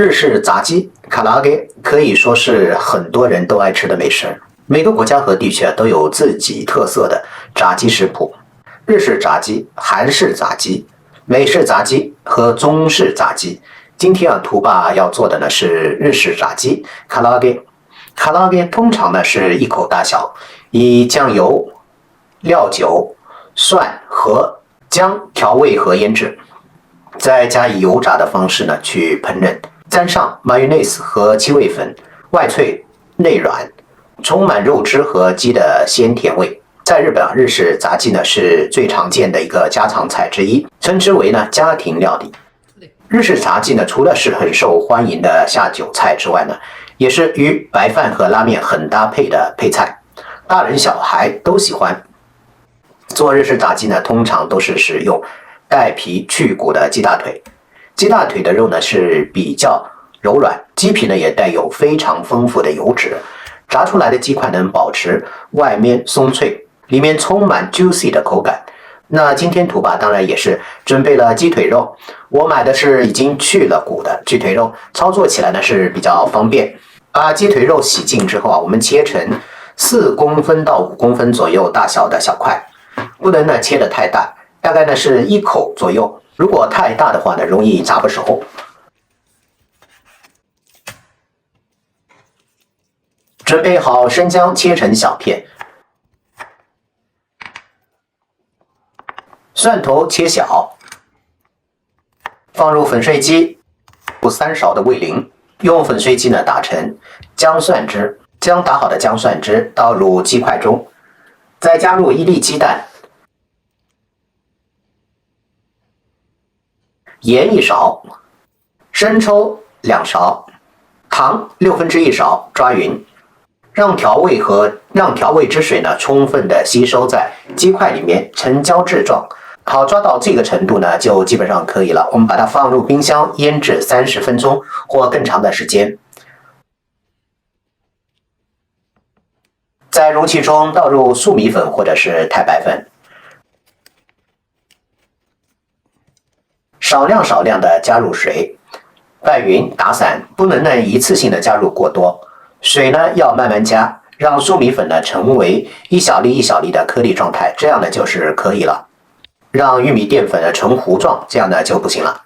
日式炸鸡卡拉给可以说是很多人都爱吃的美食。每个国家和地区都有自己特色的炸鸡食谱。日式炸鸡、韩式炸鸡、美式炸鸡和中式炸鸡。今天图爸要做的呢是日式炸鸡卡拉给。卡拉给通常呢是一口大小，以酱油、料酒、蒜和姜调味和腌制，再加以油炸的方式呢去烹饪。沾上 mayonnaise 和七味粉，外脆内软，充满肉汁和鸡的鲜甜味。在日本日式炸鸡呢是最常见的一个家常菜之一，称之为呢家庭料理。日式炸鸡呢除了是很受欢迎的下酒菜之外呢，也是与白饭和拉面很搭配的配菜，大人小孩都喜欢。做日式炸鸡呢通常都是使用带皮去骨的鸡大腿。鸡大腿的肉呢是比较柔软，鸡皮呢也带有非常丰富的油脂，炸出来的鸡块能保持外面松脆，里面充满 juicy 的口感。那今天图爸当然也是准备了鸡腿肉，我买的是已经去了骨的鸡腿肉，操作起来呢是比较方便。把鸡腿肉洗净之后我们切成4公分到5公分左右大小的小块，不能呢切得太大，大概呢是1口左右。如果太大的话呢，容易炸不熟。准备好生姜，切成小片；蒜头切小，放入粉碎机，3勺的味淋，用粉碎机呢打成姜蒜汁。将打好的姜蒜汁倒入鸡块中，再加入1粒鸡蛋。盐1勺，生抽2勺，糖1/6勺，抓匀，让调味之水呢充分的吸收在鸡块里面，成胶质状。好，抓到这个程度呢就基本上可以了。我们把它放入冰箱腌制30分钟或更长的时间。在容器中倒入粟米粉或者是太白粉。少量的加入水，拌匀打散，不能呢一次性的加入过多。水呢要慢慢加，让粟米粉呢成为一小粒一小粒的颗粒状态，这样呢就是可以了。让玉米淀粉呢成糊状，这样呢就不行了。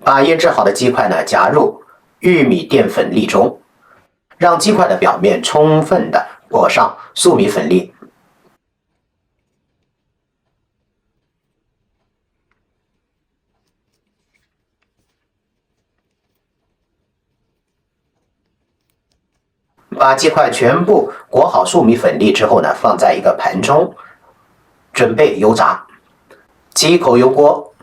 把腌制好的鸡块呢夹入玉米淀粉粒中，让鸡块的表面充分的裹上粟米粉粒。把鸡块全部裹好粟米粉粒之后呢，放在一个盘中，准备油炸。起一口油锅，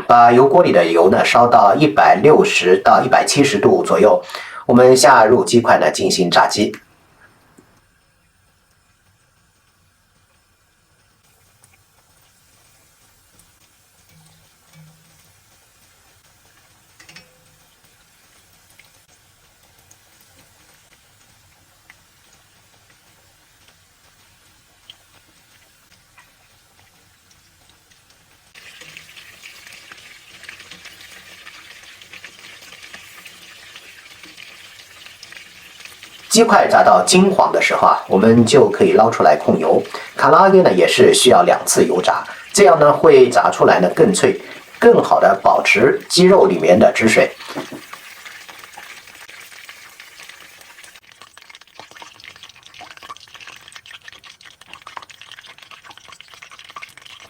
把油锅里的油呢烧到160到170度左右，我们下入鸡块呢进行炸鸡。鸡块炸到金黄的时候我们就可以捞出来控油。卡拉给呢也是需要2次油炸，这样呢会炸出来呢更脆，更好的保持鸡肉里面的汁水。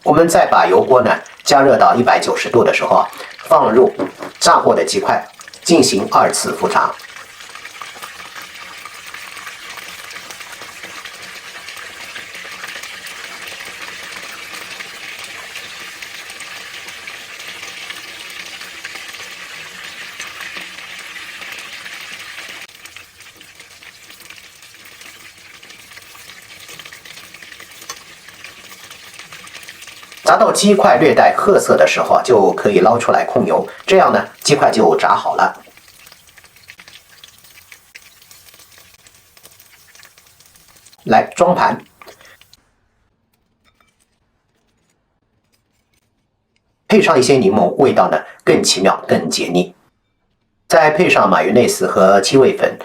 我们再把油锅呢加热到190度的时候放入炸过的鸡块，进行2次复炸。炸到鸡块略带褐色的时候就可以捞出来控油，这样呢鸡块就炸好了。来装盘，配上一些柠檬，味道呢更奇妙、更解腻。再配上马尤内斯和七味粉，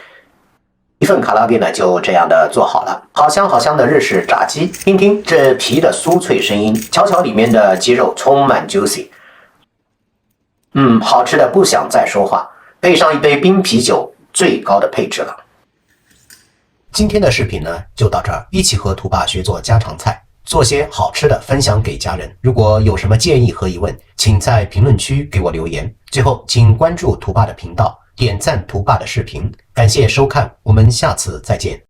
一份卡拉给呢就这样的做好了。好香好香的日式炸鸡，听听这皮的酥脆声音，瞧瞧里面的鸡肉充满 juicy。好吃的不想再说话，配上一杯冰啤酒，最高的配置了。今天的视频呢就到这儿，一起和图爸学做家常菜，做些好吃的分享给家人。如果有什么建议和疑问，请在评论区给我留言。最后，请关注图爸的频道，点赞图爸的视频。感谢收看，我们下次再见。